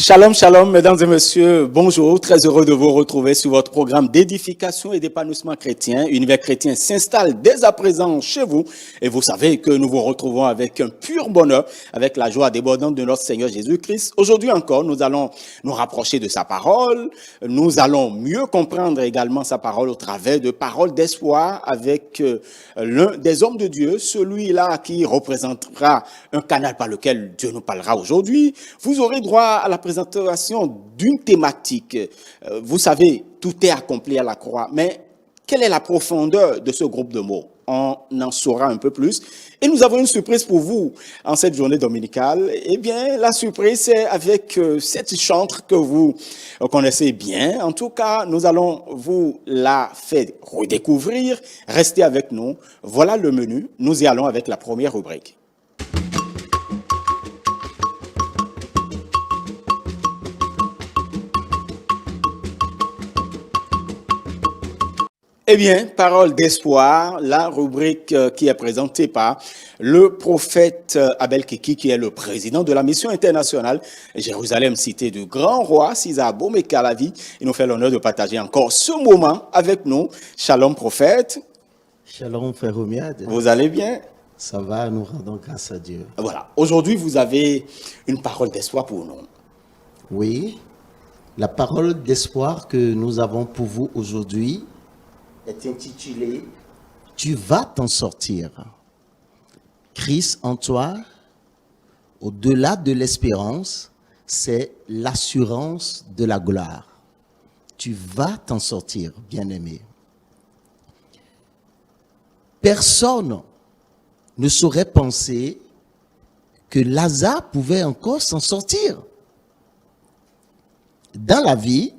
Shalom, shalom, mesdames et messieurs, bonjour, très heureux de vous retrouver sur votre programme d'édification et d'épanouissement chrétien. Univers chrétien s'installe dès à présent chez vous et vous savez que nous vous retrouvons avec un pur bonheur, avec la joie débordante de notre Seigneur Jésus-Christ. Aujourd'hui encore, nous allons nous rapprocher de sa parole, nous allons mieux comprendre également sa parole au travers de paroles d'espoir avec l'un des hommes de Dieu, celui-là qui représentera un canal par lequel Dieu nous parlera aujourd'hui. Vous aurez droit à la présentation d'une thématique. Vous savez, tout est accompli à la croix, mais quelle est la profondeur de ce groupe de mots? On en saura un peu plus. Et nous avons une surprise pour vous en cette journée dominicale. Eh bien, la surprise, c'est avec cette chantre que vous connaissez bien. En tout cas, nous allons vous la faire redécouvrir. Restez avec nous. Voilà le menu. Nous y allons avec la première rubrique. Eh bien, parole d'espoir, la rubrique qui est présentée par le prophète Abel Kiki, qui est le président de la mission internationale Jérusalem, cité du grand roi César Bomekalavi. Il nous fait l'honneur de partager encore ce moment avec nous. Shalom, prophète. Shalom, frère Omiad. Vous allez bien? Ça va, nous rendons grâce à Dieu. Voilà. Aujourd'hui, vous avez une parole d'espoir pour nous. Oui, la parole d'espoir que nous avons pour vous aujourd'hui est intitulée « Tu vas t'en sortir ». Christ en toi, au-delà de l'espérance, c'est l'assurance de la gloire. Tu vas t'en sortir, bien-aimé. Personne ne saurait penser que Lazare pouvait encore s'en sortir. Dans la vie,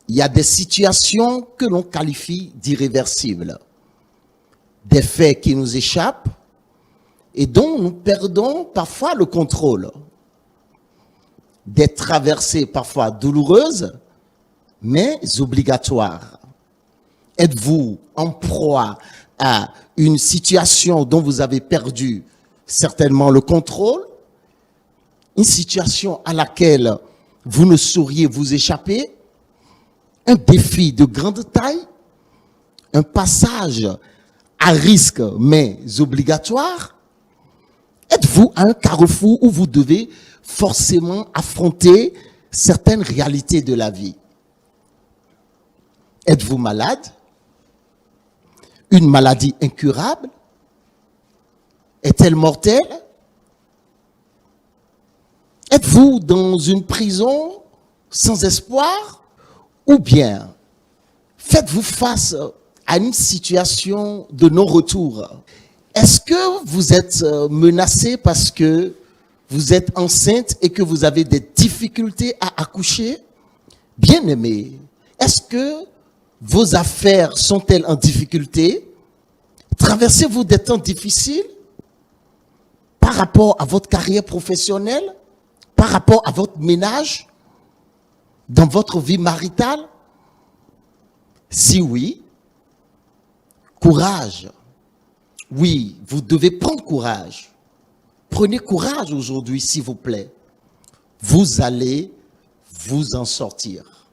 il y a des situations que l'on qualifie d'irréversibles, des faits qui nous échappent et dont nous perdons parfois le contrôle, des traversées parfois douloureuses, mais obligatoires. Êtes-vous en proie à une situation dont vous avez perdu certainement le contrôle, une situation à laquelle vous ne sauriez vous échapper, un défi de grande taille, un passage à risque mais obligatoire? Êtes-vous à un carrefour où vous devez forcément affronter certaines réalités de la vie? Êtes-vous malade? Une maladie incurable? Est-elle mortelle? Êtes-vous dans une prison sans espoir? Ou bien, faites-vous face à une situation de non-retour? Est-ce que vous êtes menacé parce que vous êtes enceinte et que vous avez des difficultés à accoucher? Bien-aimé, est-ce que vos affaires sont-elles en difficulté? Traversez-vous des temps difficiles par rapport à votre carrière professionnelle, par rapport à votre ménage, dans votre vie maritale? Si oui, courage. Oui, vous devez prendre courage. Prenez courage aujourd'hui, s'il vous plaît. Vous allez vous en sortir.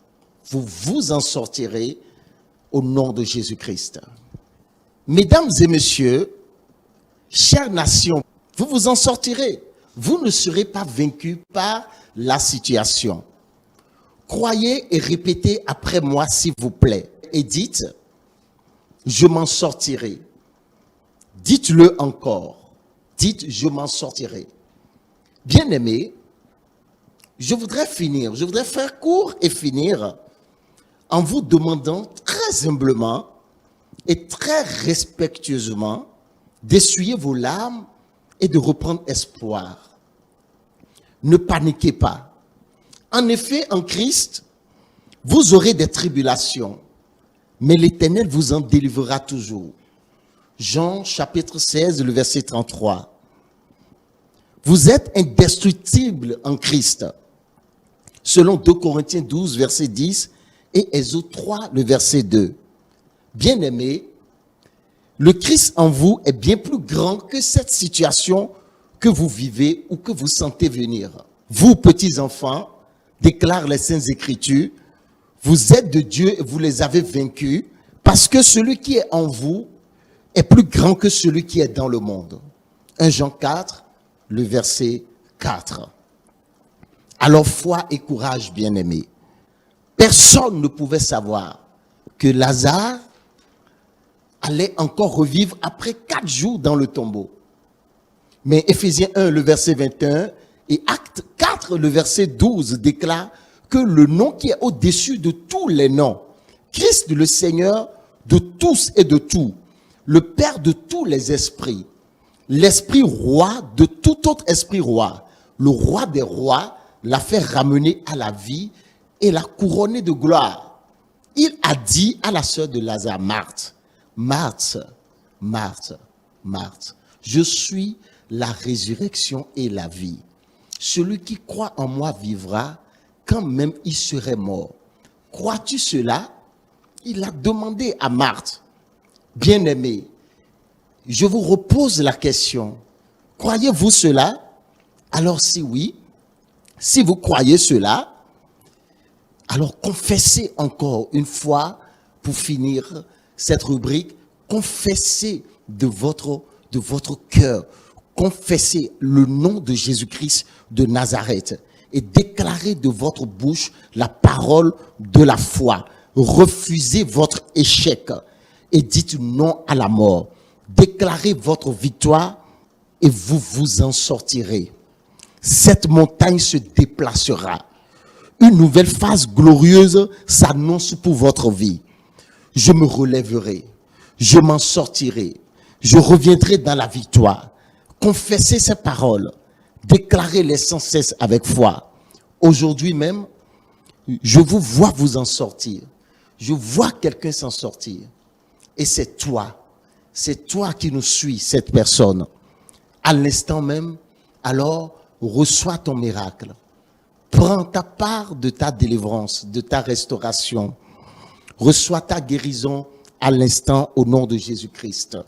Vous vous en sortirez au nom de Jésus-Christ. Mesdames et messieurs, chère nation, vous vous en sortirez. Vous ne serez pas vaincus par la situation. Croyez et répétez après moi, s'il vous plaît. Et dites, je m'en sortirai. Dites-le encore. Dites, je m'en sortirai. Bien-aimés, je voudrais faire court et finir en vous demandant très humblement et très respectueusement d'essuyer vos larmes et de reprendre espoir. Ne paniquez pas. En effet, en Christ, vous aurez des tribulations, mais l'Éternel vous en délivrera toujours. Jean chapitre 16, le verset 33. Vous êtes indestructibles en Christ, selon 2 Corinthiens 12, verset 10 et Exode 3, le verset 2. Bien-aimés, le Christ en vous est bien plus grand que cette situation que vous vivez ou que vous sentez venir. Vous, petits enfants, déclarent les Saintes Écritures, vous êtes de Dieu et vous les avez vaincus, parce que celui qui est en vous est plus grand que celui qui est dans le monde. 1 Jean 4, le verset 4. Alors foi et courage, bien-aimés. Personne ne pouvait savoir que Lazare allait encore revivre après 4 jours dans le tombeau. Mais Éphésiens 1, le verset 21 et Actes 4, le verset 12 déclare que le nom qui est au-dessus de tous les noms, Christ le Seigneur de tous et de tout, le Père de tous les esprits, l'esprit roi de tout autre esprit roi, le roi des rois l'a fait ramener à la vie et l'a couronné de gloire. Il a dit à la sœur de Lazare, Marthe, Marthe, Marthe, Marthe, je suis la résurrection et la vie. Celui qui croit en moi vivra quand même il serait mort. Crois-tu cela? Il a demandé à Marthe. Bien-aimé, je vous repose la question. Croyez-vous cela? Alors si oui, si vous croyez cela, alors confessez encore une fois, pour finir cette rubrique, confessez de votre cœur, confessez le nom de Jésus-Christ de Nazareth et déclarez de votre bouche la parole de la foi. Refusez votre échec et dites non à la mort. Déclarez votre victoire et vous vous en sortirez. Cette montagne se déplacera. Une nouvelle phase glorieuse s'annonce pour votre vie. Je me relèverai, je m'en sortirai, je reviendrai dans la victoire. Confessez ces paroles, déclarez-les sans cesse avec foi. Aujourd'hui même, je vous vois vous en sortir. Je vois quelqu'un s'en sortir. Et c'est toi qui nous suis, cette personne. À l'instant même, alors, reçois ton miracle. Prends ta part de ta délivrance, de ta restauration. Reçois ta guérison à l'instant au nom de Jésus-Christ.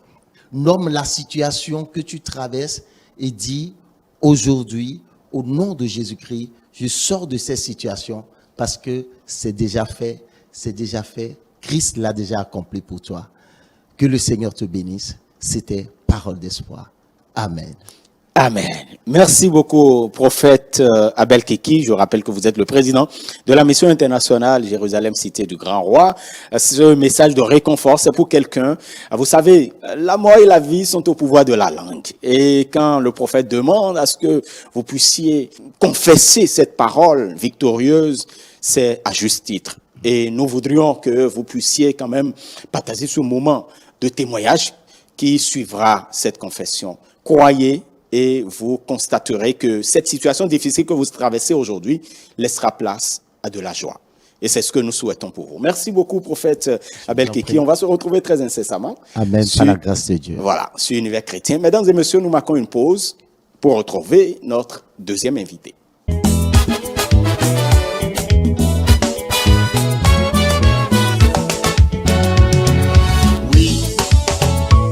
Nomme la situation que tu traverses et dis, aujourd'hui, au nom de Jésus-Christ, je sors de cette situation parce que c'est déjà fait, Christ l'a déjà accompli pour toi. Que le Seigneur te bénisse. C'était parole d'espoir. Amen. Amen. Merci beaucoup, prophète Abel Keki. Je rappelle que vous êtes le président de la mission internationale Jérusalem Cité du Grand Roi. Ce message de réconfort, c'est pour quelqu'un. Vous savez, la mort et la vie sont au pouvoir de la langue. Et quand le prophète demande à ce que vous puissiez confesser cette parole victorieuse, c'est à juste titre. Et nous voudrions que vous puissiez quand même partager ce moment de témoignage qui suivra cette confession. Croyez et vous constaterez que cette situation difficile que vous traversez aujourd'hui laissera place à de la joie. Et c'est ce que nous souhaitons pour vous. Merci beaucoup, prophète Abel Keki. On va se retrouver très incessamment. Amen, par la grâce de Dieu. Voilà, sur Univers Chrétien. Mesdames et messieurs, nous marquons une pause pour retrouver notre deuxième invité. Oui,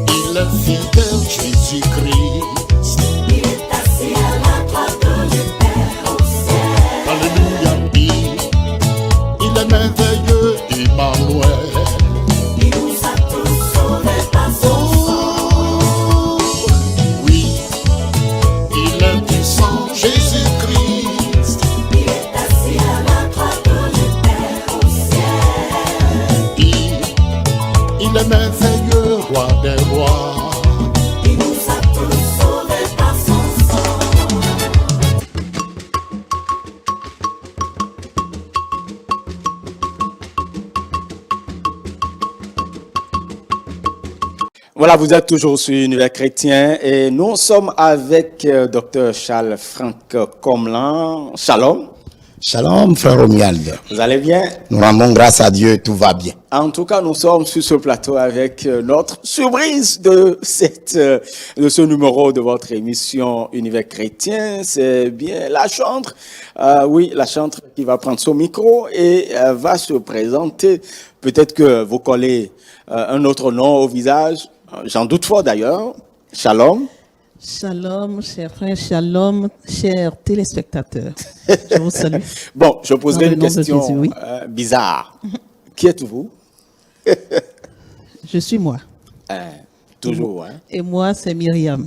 il est fidèle, Jésus-Christ. Merveilleux Emmanuel, il nous a tous sauvés par son sang. Oui, il est puissant, Jésus-Christ. Il est assis à la droite du Père au ciel. Il est merveilleux, roi des rois. Il nous a tous sauvés par son sang. Voilà, vous êtes toujours sur Univers Chrétien et nous sommes avec Dr Charles Franck Comelin. Shalom. Shalom, frère Romuald. Vous allez bien? Nous rendons grâce à Dieu, tout va bien. En tout cas, nous sommes sur ce plateau avec notre surprise de ce numéro de votre émission Univers Chrétien. C'est bien la chantre. Oui, la chantre qui va prendre son micro et va se présenter. Peut-être que vous collez un autre nom au visage. J'en doute fort d'ailleurs. Shalom. Shalom, chers frères, shalom, chers téléspectateurs. Je vous salue. Bon, je poserai Dans le une nom de question Jésus, oui. bizarre. Qui êtes-vous? Je suis moi. Toujours, hein? Et moi, c'est Myriam.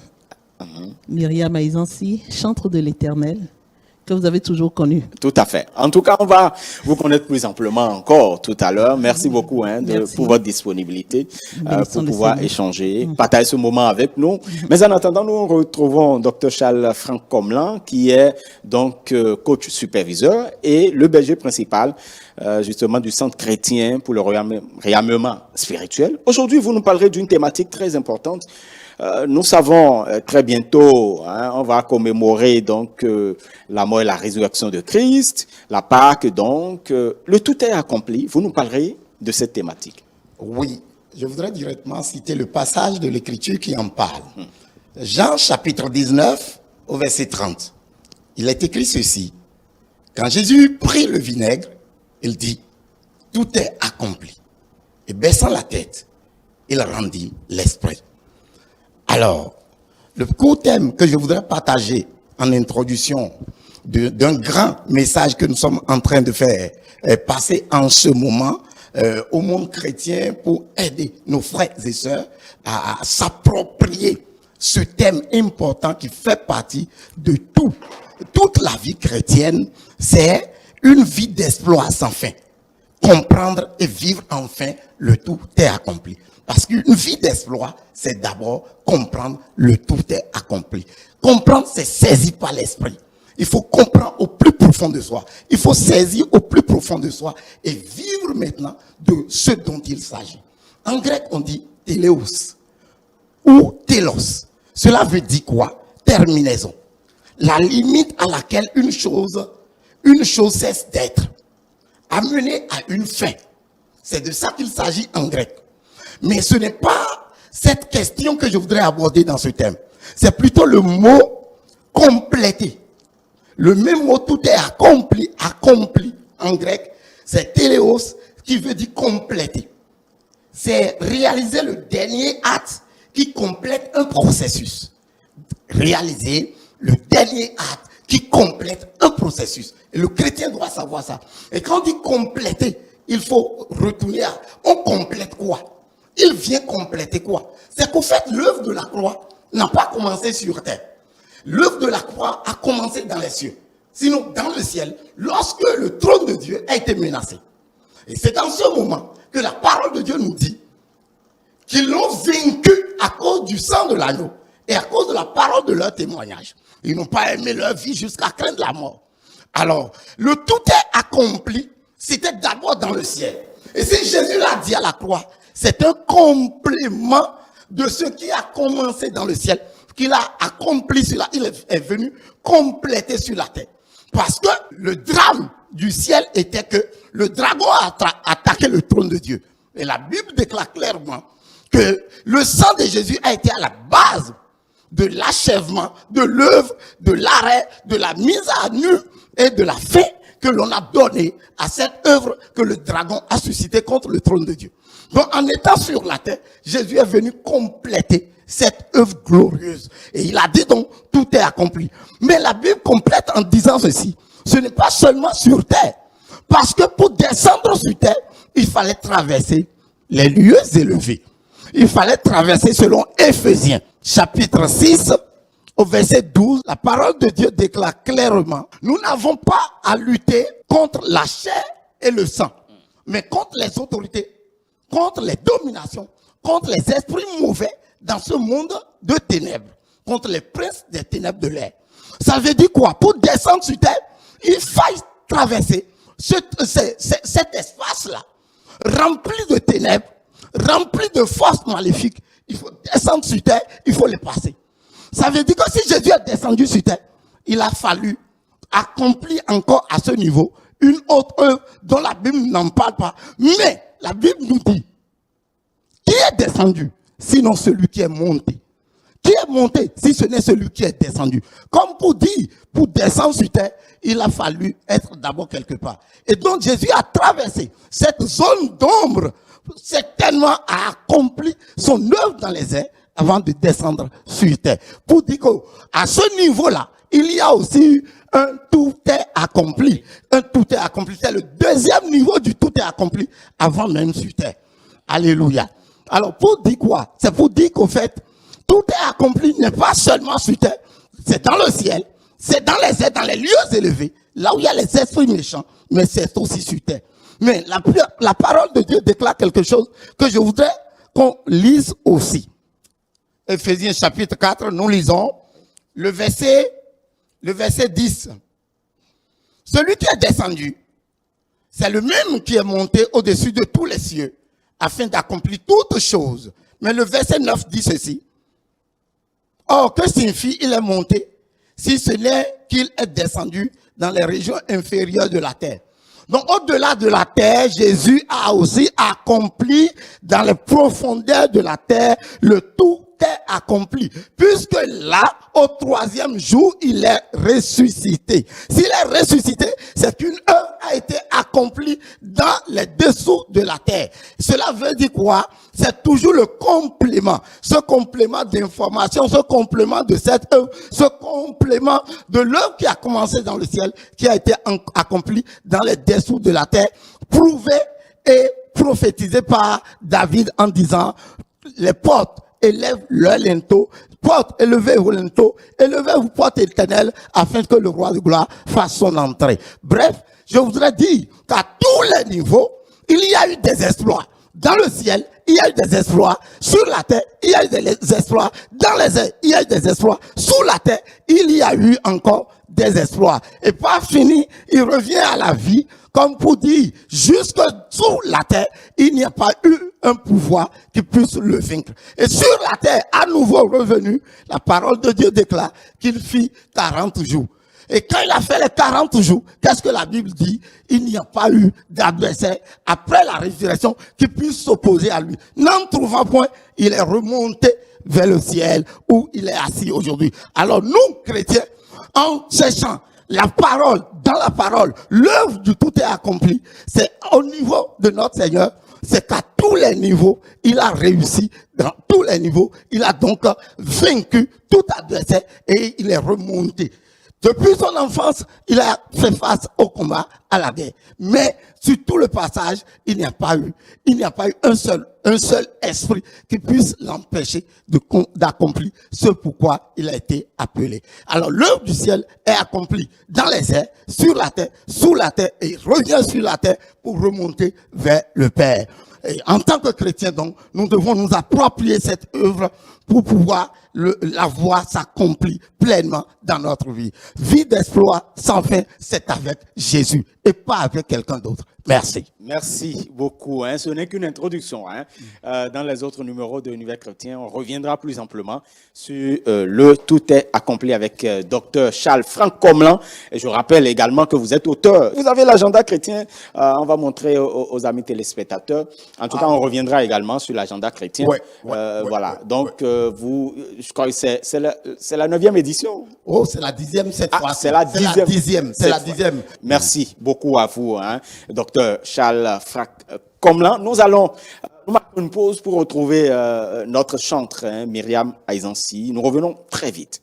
Myriam Aizansi, chantre de l'Éternel, que vous avez toujours connu. Tout à fait. En tout cas, on va vous connaître plus amplement encore tout à l'heure. Merci beaucoup Merci. pour votre disponibilité, Bénédiction pour du pouvoir Seigneur. échanger, partager ce moment avec nous. Mais en attendant, nous retrouvons Dr Charles Franck Comlan, qui est donc coach superviseur et le berger principal justement du Centre chrétien pour le réarmement spirituel. Aujourd'hui, vous nous parlerez d'une thématique très importante. Nous savons très bientôt, on va commémorer donc la mort et la résurrection de Christ, la Pâque donc, le tout est accompli. Vous nous parlerez de cette thématique. Oui, je voudrais directement citer le passage de l'Écriture qui en parle. Jean chapitre 19 au verset 30. Il est écrit ceci. Quand Jésus prit le vinaigre, il dit, tout est accompli. Et baissant la tête, il rendit l'esprit. Alors, le court thème que je voudrais partager en introduction d'un grand message que nous sommes en train de faire passer en ce moment au monde chrétien pour aider nos frères et sœurs à s'approprier ce thème important qui fait partie de toute la vie chrétienne, c'est une vie d'exploit sans fin. Comprendre et vivre enfin le tout est accompli. Parce qu'une vie d'exploit, c'est d'abord comprendre le tout est accompli. Comprendre, c'est saisir par l'esprit. Il faut comprendre au plus profond de soi. Il faut saisir au plus profond de soi et vivre maintenant de ce dont il s'agit. En grec, on dit téléos ou télos. Cela veut dire quoi? Terminaison. La limite à laquelle une chose cesse d'être. Amenée à une fin. C'est de ça qu'il s'agit en grec. Mais ce n'est pas cette question que je voudrais aborder dans ce thème. C'est plutôt le mot compléter. Le même mot tout est accompli en grec, c'est téléos qui veut dire compléter. C'est réaliser le dernier acte qui complète un processus. Réaliser le dernier acte qui complète un processus. Et le chrétien doit savoir ça. Et quand on dit compléter, il faut retourner à, on complète quoi? Il vient compléter quoi? C'est qu'au fait, l'œuvre de la croix n'a pas commencé sur terre. L'œuvre de la croix a commencé dans les cieux. Sinon, dans le ciel, lorsque le trône de Dieu a été menacé. Et c'est dans ce moment que la parole de Dieu nous dit qu'ils l'ont vaincu à cause du sang de l'agneau et à cause de la parole de leur témoignage. Ils n'ont pas aimé leur vie jusqu'à craindre la mort. Alors, le tout est accompli, c'était d'abord dans le ciel. Et si Jésus l'a dit à la croix, c'est un complément de ce qui a commencé dans le ciel, qu'il a accompli sur la terre. Il est venu compléter sur la terre. Parce que le drame du ciel était que le dragon a attaqué le trône de Dieu. Et la Bible déclare clairement que le sang de Jésus a été à la base de l'achèvement, de l'œuvre, de l'arrêt, de la mise à nu et de la fin que l'on a donnée à cette œuvre que le dragon a suscitée contre le trône de Dieu. Donc, en étant sur la terre, Jésus est venu compléter cette œuvre glorieuse. Et il a dit donc, tout est accompli. Mais la Bible complète en disant ceci. Ce n'est pas seulement sur terre. Parce que pour descendre sur terre, il fallait traverser les lieux élevés. Il fallait traverser selon Éphésiens, chapitre 6, au verset 12. La parole de Dieu déclare clairement, nous n'avons pas à lutter contre la chair et le sang, mais contre les autorités, contre les dominations, contre les esprits mauvais dans ce monde de ténèbres, contre les princes des ténèbres de l'air. Ça veut dire quoi? Pour descendre sur terre, il faille traverser cet espace-là, rempli de ténèbres, rempli de forces maléfiques. Il faut descendre sur terre, il faut les passer. Ça veut dire que si Jésus est descendu sur terre, il a fallu accomplir encore à ce niveau une autre œuvre dont la Bible n'en parle pas. Mais la Bible nous dit, qui est descendu, sinon celui qui est monté? Qui est monté, si ce n'est celui qui est descendu? Comme pour dire, pour descendre sur terre, il a fallu être d'abord quelque part. Et donc Jésus a traversé cette zone d'ombre certainement a accompli son œuvre dans les airs avant de descendre sur terre. Pour dire qu'à ce niveau-là, il y a aussi un tout est accompli. Un tout est accompli. C'est le deuxième niveau du tout est accompli avant même sur terre. Alléluia. Alors, pour dire quoi? C'est pour dire qu'au fait, tout est accompli n'est pas seulement sur terre, c'est dans le ciel, c'est dans les airs, dans les lieux élevés, là où il y a les esprits méchants, mais c'est aussi sur terre. Mais la parole de Dieu déclare quelque chose que je voudrais qu'on lise aussi. Éphésiens chapitre 4, nous lisons le verset 10. Celui qui est descendu, c'est le même qui est monté au-dessus de tous les cieux, afin d'accomplir toutes choses. Mais le verset 9 dit ceci. Or, que signifie il est monté, si ce n'est qu'il est descendu dans les régions inférieures de la terre? Donc, au-delà de la terre, Jésus a aussi accompli dans les profondeurs de la terre le tout est accompli. Puisque là, au troisième jour, il est ressuscité. S'il est ressuscité, c'est qu'une œuvre a été accomplie dans les dessous de la terre. Cela veut dire quoi? C'est toujours le complément. Ce complément d'information, ce complément de cette œuvre, ce complément de l'œuvre qui a commencé dans le ciel, qui a été accompli dans les dessous de la terre, prouvé et prophétisé par David en disant, les portes élèvent leur linteau, porte, élevez vos linteaux, élevez vos portes éternelles, afin que le roi de gloire fasse son entrée. Bref, je voudrais dire qu'à tous les niveaux, il y a eu des exploits. Dans le ciel, il y a eu des exploits. Sur la terre, il y a eu des exploits. Dans les airs, il y a eu des exploits. Sous la terre, il y a eu encore des exploits. Et pas fini, il revient à la vie, comme pour dire, jusque sous la terre, il n'y a pas eu un pouvoir qui puisse le vaincre. Et sur la terre, à nouveau revenu, la parole de Dieu déclare qu'il fit 40 jours. Et quand il a fait les 40 jours, qu'est-ce que la Bible dit? Il n'y a pas eu d'adversaire après la résurrection qui puisse s'opposer à lui. N'en trouvant point, il est remonté vers le ciel où il est assis aujourd'hui. Alors nous, chrétiens, en cherchant la parole, dans la parole, l'œuvre du tout est accompli, c'est au niveau de notre Seigneur, c'est qu'à tous les niveaux, il a réussi, dans tous les niveaux, il a donc vaincu tout adversaire et il est remonté. Depuis son enfance, il a fait face au combat, à la guerre. Mais sur tout le passage, il n'y a pas eu un seul esprit qui puisse l'empêcher d'accomplir ce pourquoi il a été appelé. Alors l'œuvre du ciel est accomplie dans les airs, sur la terre, sous la terre, et il revient sur la terre pour remonter vers le Père. Et en tant que chrétiens, donc, nous devons nous approprier cette œuvre pour pouvoir la voir s'accomplir pleinement dans notre vie. Vie d'exploit sans fin, c'est avec Jésus et pas avec quelqu'un d'autre. Merci. Merci beaucoup. Ce n'est qu'une introduction. Dans les autres numéros de l'Univers chrétien, on reviendra plus amplement sur le tout est accompli avec Dr Charles Franck Comlan. Et je rappelle également que vous êtes auteur. Vous avez l'agenda chrétien. On va montrer aux amis téléspectateurs. En tout cas, on reviendra également sur l'agenda chrétien. Voilà. Donc, vous, je crois que c'est la 9e édition. Oh, c'est la 10e cette fois. C'est la 10e. C'est la 10e. Merci beaucoup à vous, Dr Charles Franck Comlan. Nous allons marquer une pause pour retrouver notre chantre, Myriam Aizansi. Nous revenons très vite.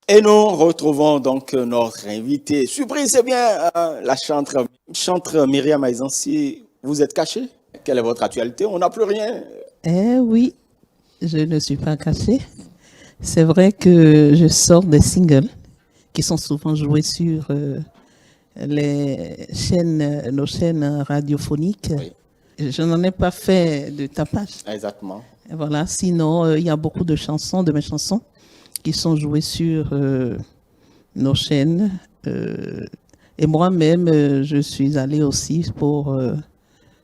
Et nous retrouvons donc notre invité. Surprise, c'est bien la chantre Myriam Aizansi. Vous êtes cachée? Quelle est votre actualité? On n'a plus rien. Oui, je ne suis pas cachée. C'est vrai que je sors des singles qui sont souvent joués sur nos chaînes radiophoniques. Oui. Je n'en ai pas fait de tapage. Exactement. Voilà. Sinon, il y a beaucoup de chansons, de mes chansons, qui sont jouées sur nos chaînes. Et moi-même, je suis allée aussi pour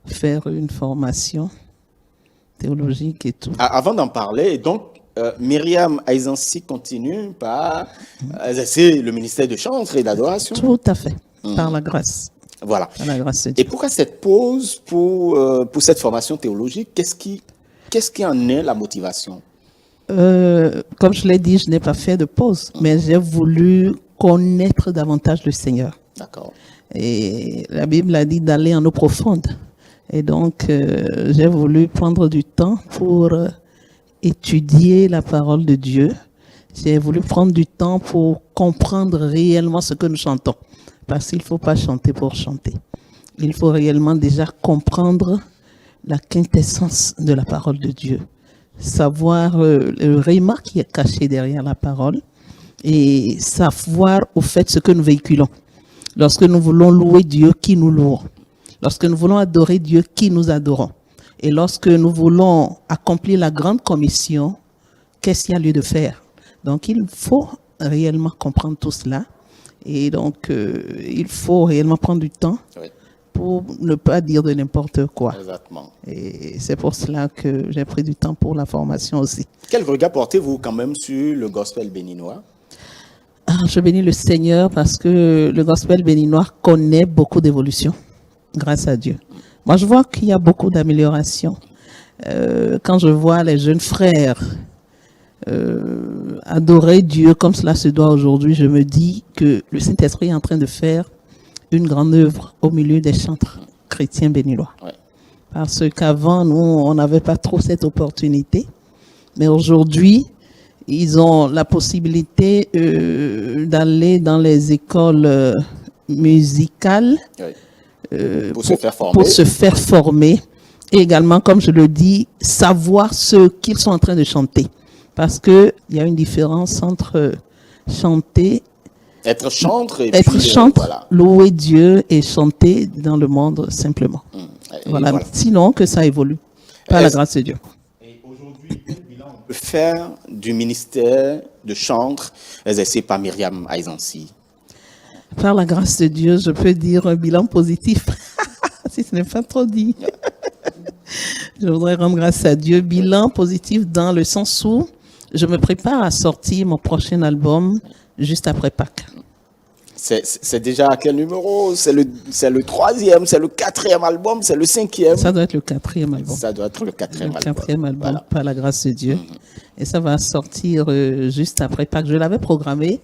faire une formation théologique et tout. Avant d'en parler, donc, Myriam Aizansi continue par exercer le ministère de chantre et d'adoration. Tout à fait, par la grâce. Voilà. Par la grâce de Et Dieu. pourquoi cette pause pour cette formation théologique? Qu'est-ce qui en est la motivation? Comme je l'ai dit, je n'ai pas fait de pause, mais j'ai voulu connaître davantage le Seigneur. D'accord. Et la Bible a dit d'aller en eau profonde. Et donc, j'ai voulu prendre du temps pour étudier la parole de Dieu. J'ai voulu prendre du temps pour comprendre réellement ce que nous chantons. Parce qu'il ne faut pas chanter pour chanter. Il faut réellement déjà comprendre la quintessence de la parole de Dieu. Savoir le réma qui est caché derrière la parole et savoir au fait ce que nous véhiculons. Lorsque nous voulons louer Dieu, qui nous louons. Lorsque nous voulons adorer Dieu, qui nous adorons. Et lorsque nous voulons accomplir la grande commission, qu'est-ce qu'il y a lieu de faire? Donc, il faut réellement comprendre tout cela. Et donc, il faut réellement prendre du temps pour ne pas dire de n'importe quoi. Exactement. Et c'est pour cela que j'ai pris du temps pour la formation aussi. Quel regard portez-vous quand même sur le gospel béninois? Je bénis le Seigneur parce que le gospel béninois connaît beaucoup d'évolution, grâce à Dieu. Moi, je vois qu'il y a beaucoup d'améliorations. Quand je vois les jeunes frères adorer Dieu comme cela se doit aujourd'hui, je me dis que le Saint-Esprit est en train de faire une grande œuvre au milieu des chantres chrétiens béninois. Ouais. Parce qu'avant, nous, on n'avait pas trop cette opportunité. Mais aujourd'hui, ils ont la possibilité d'aller dans les écoles musicales Pour se faire former. pour se faire former. Et également, comme je le dis, savoir ce qu'ils sont en train de chanter. Parce qu'il y a une différence entre chanter, Être chantre et être puis, chantre, voilà. louer Dieu et chanter dans le monde simplement. Et Voilà. voilà. Sinon, que ça évolue. Par la grâce de Dieu. Et aujourd'hui, quel bilan on peut faire du ministère de chantre exercé par Myriam Aizansi? Par la grâce de Dieu, je peux dire un bilan positif. Si ce n'est pas trop dit. Je voudrais rendre grâce à Dieu. Bilan positif dans le sens où je me prépare à sortir mon prochain album juste après Pâques. C'est déjà à quel numéro? C'est le 3e, c'est le 4e album, c'est le 5e? Ça doit être le 4e album. Ça doit être le 4e Le album. 4e album, Voilà. par la grâce de Dieu. Et ça va sortir juste après Pâques. Je l'avais programmé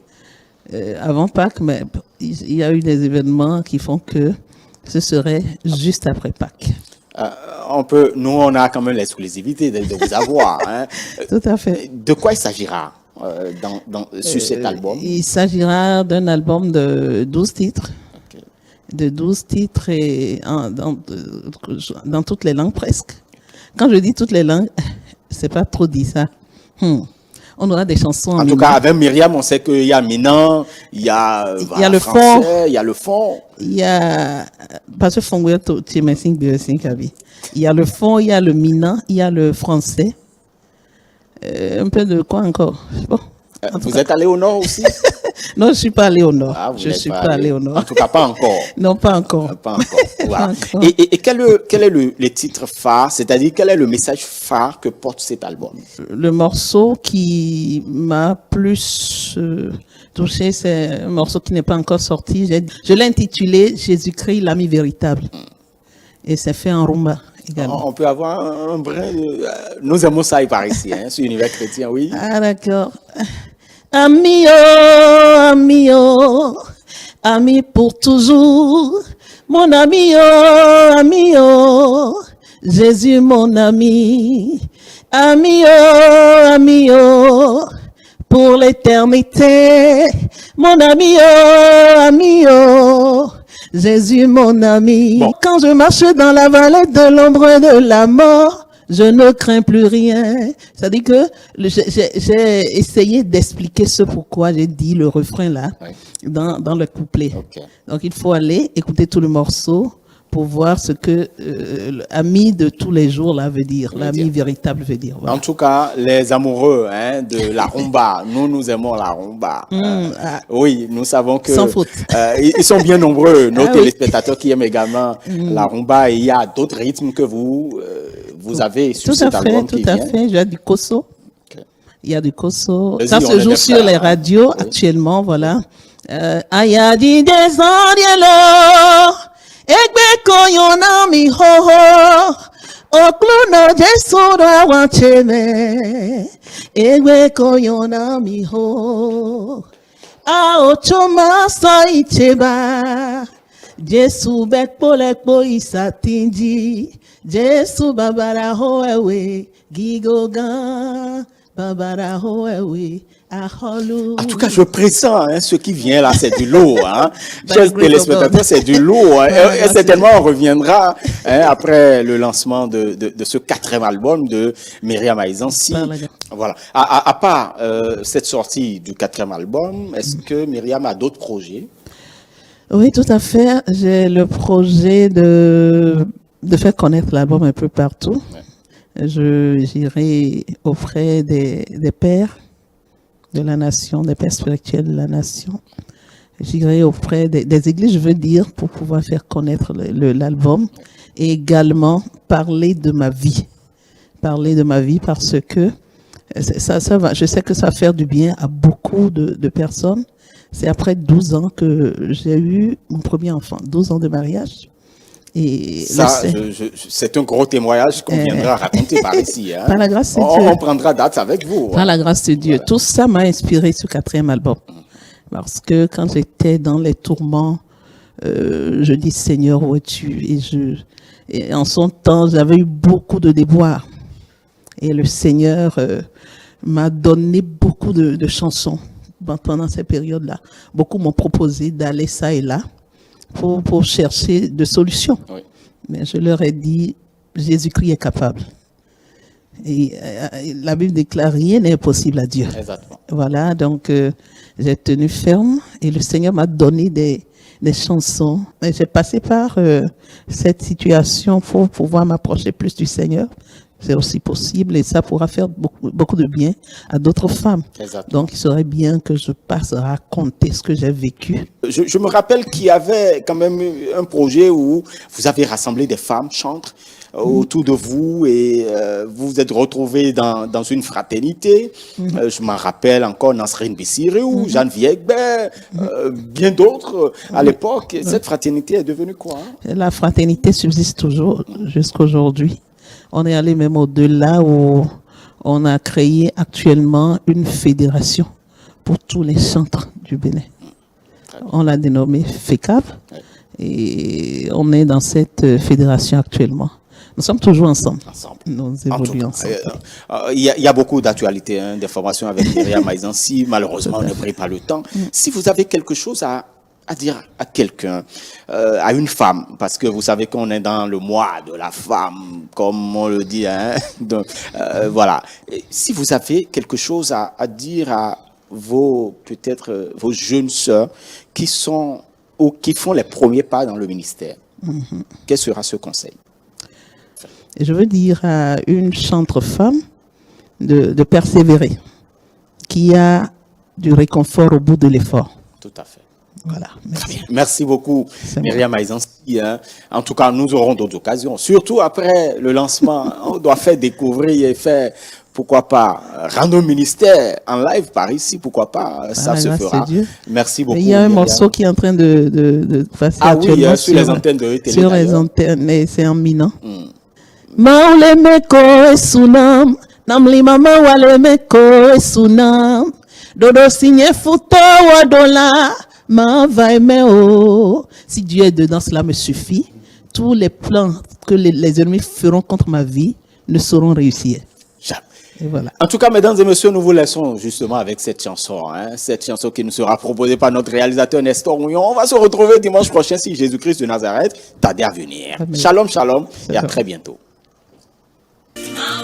avant Pâques, mais il y a eu des événements qui font que ce serait juste après Pâques. Nous, on a quand même l'exclusivité de vous avoir. Hein. Tout à fait. De quoi il s'agira sur cet album? Il s'agira d'un album de 12 titres. Ok. De 12 titres et dans toutes les langues presque. Quand je dis toutes les langues, c'est pas trop dit ça. On aura des chansons en En tout cas, avec Myriam, on sait qu'il y a Minan, il y a le français, fond. il y a le fond. Il y a parce que il y a le fond, il y a le minant, il y a le français. Un peu de quoi encore? Bon. En tout Vous cas. êtes allé au nord aussi? Non, je suis pas allé au nord. Ah, vous Je n'êtes suis pas allé au nord. En tout cas, pas encore. Non, pas encore. Pas encore. Voilà. Pas encore. Et quel est le titre phare, c'est-à-dire quel est le message phare que porte cet album? Le morceau qui m'a plus touché, c'est un morceau qui n'est pas encore sorti. Je l'ai intitulé Jésus-Christ, l'ami véritable. Et c'est fait en rumba également. On peut avoir un brin de... nous aimons ça par ici, hein, sur l'univers chrétien, oui. Ah, d'accord. Ami, oh, ami, oh, ami pour toujours. Mon ami, oh, Jésus, mon ami. Ami, oh, pour l'éternité. Mon ami, oh, Jésus, mon ami. Bon. Quand je marche dans la vallée de l'ombre de la mort, je ne crains plus rien. C'est-à-dire que j'ai essayé d'expliquer ce pourquoi j'ai dit le refrain là, Oui. dans le couplet. Ok. Donc il faut aller écouter tout le morceau pour voir ce que l'ami de tous les jours là veut dire, l'ami véritable veut dire. Voilà. En tout cas, les amoureux de la rumba, nous aimons la rumba. Oui, nous savons que Sans faute. Ils sont bien nombreux, nos Ah oui. téléspectateurs qui aiment également la rumba. Et il y a d'autres rythmes que vous avez sur Tout à cet album fait, qui tout à vient. fait. Il y a du koso. Ok. Il y a du koso. Vas-y, Ça on se est joue des sur frères, les hein. radios Oui. actuellement, voilà. Ayadi des andielo, egbe koyona mi ho ho, okluno jesu ra wacheme, ewe koyona miho. Aochoma so icheba. Jesu bekpo isatinji. Jesu babara hoewe gigogan. Babara hoewe aholu. En tout cas, je pressens, hein, ce qui vient là, c'est du lourd. Hein. By Chers the grace of téléspectateurs, God. c'est du lourd. Hein. Voilà, Et certainement, on reviendra hein, après le lancement de ce 4e album de Myriam Aizansi. Par la grâce. Voilà. À part cette sortie du 4e album, est-ce que Myriam a d'autres projets? Oui, tout à fait. J'ai le projet de faire connaître l'album un peu partout. J'irai auprès des pères de la nation, des pères spirituels de la nation. J'irai auprès des églises, je veux dire, pour pouvoir faire connaître l'album et également parler de ma vie. Parler de ma vie parce que ça va, je sais que ça va faire du bien à beaucoup de personnes. C'est après 12 ans que j'ai eu mon premier enfant, 12 ans de mariage. Et Ça, c'est un gros témoignage qu'on viendra raconter par ici. Hein. Par la grâce de Dieu. On prendra date avec vous. Par la grâce de Dieu. Voilà. Tout ça m'a inspiré ce 4e album. Parce que quand j'étais dans les tourments, je dis Seigneur, où es-tu? Et en son temps, j'avais eu beaucoup de déboires. Et le Seigneur m'a donné beaucoup de chansons pendant ces périodes-là. Beaucoup m'ont proposé d'aller ça et là pour chercher de solutions. Oui. Mais je leur ai dit, Jésus-Christ est capable. Et la Bible déclare, rien n'est impossible à Dieu. Exactement. Voilà, donc j'ai tenu ferme et le Seigneur m'a donné des chansons. Et j'ai passé par cette situation pour pouvoir m'approcher plus du Seigneur. C'est aussi possible et ça pourra faire beaucoup de bien à d'autres femmes. Exactement. Donc, il serait bien que je passe à raconter ce que j'ai vécu. Je me rappelle qu'il y avait quand même un projet où vous avez rassemblé des femmes chantres autour de vous et vous vous êtes retrouvés dans une fraternité. Je m'en rappelle encore Nasrine Bissirou, Jeanne Viegbert, bien d'autres à l'époque. Cette fraternité est devenue quoi? La fraternité subsiste toujours jusqu'à aujourd'hui. On est allé même au-delà où on a créé actuellement une fédération pour tous les chantres du Bénin. On l'a dénommée FECAB et on est dans cette fédération actuellement. Nous sommes toujours ensemble. Nous évoluons ensemble. Il y a beaucoup d'actualités, hein, d'informations avec Myriam Aizansi. Malheureusement, on ne prit pas le temps. Si vous avez quelque chose à dire à quelqu'un, à une femme, parce que vous savez qu'on est dans le mois de la femme, comme on le dit, hein. Donc, voilà. Et si vous avez quelque chose à dire à peut-être vos jeunes sœurs qui sont ou qui font les premiers pas dans le ministère, quel sera ce conseil? Et je veux dire à une chantre femme de persévérer, qui a du réconfort au bout de l'effort. Tout à fait. Voilà. Merci. Merci beaucoup, C'est Myriam Aizansi. Hein. En tout cas, nous aurons d'autres occasions. Surtout après le lancement, on doit faire découvrir et faire, pourquoi pas, rendre au ministère en live par ici, pourquoi pas, ça se fera. Merci beaucoup. Il y a un Myriam. morceau qui est en train de passer oui, actuellement sur les antennes de télé. sur les antennes, et c'est en minant. Maule meko esunam, namli mama wale meko esunam, dodo signe futo wadola. Si Dieu est dedans, cela me suffit. Tous les plans que les ennemis feront contre ma vie ne sauront réussir. Et voilà. En tout cas, mesdames et messieurs, nous vous laissons justement avec cette chanson, hein, cette chanson qui nous sera proposée par notre réalisateur Nestor Mouillon. On va se retrouver dimanche prochain si Jésus-Christ de Nazareth tarde à venir. Amen. Shalom, shalom, et à très bientôt. Thank you.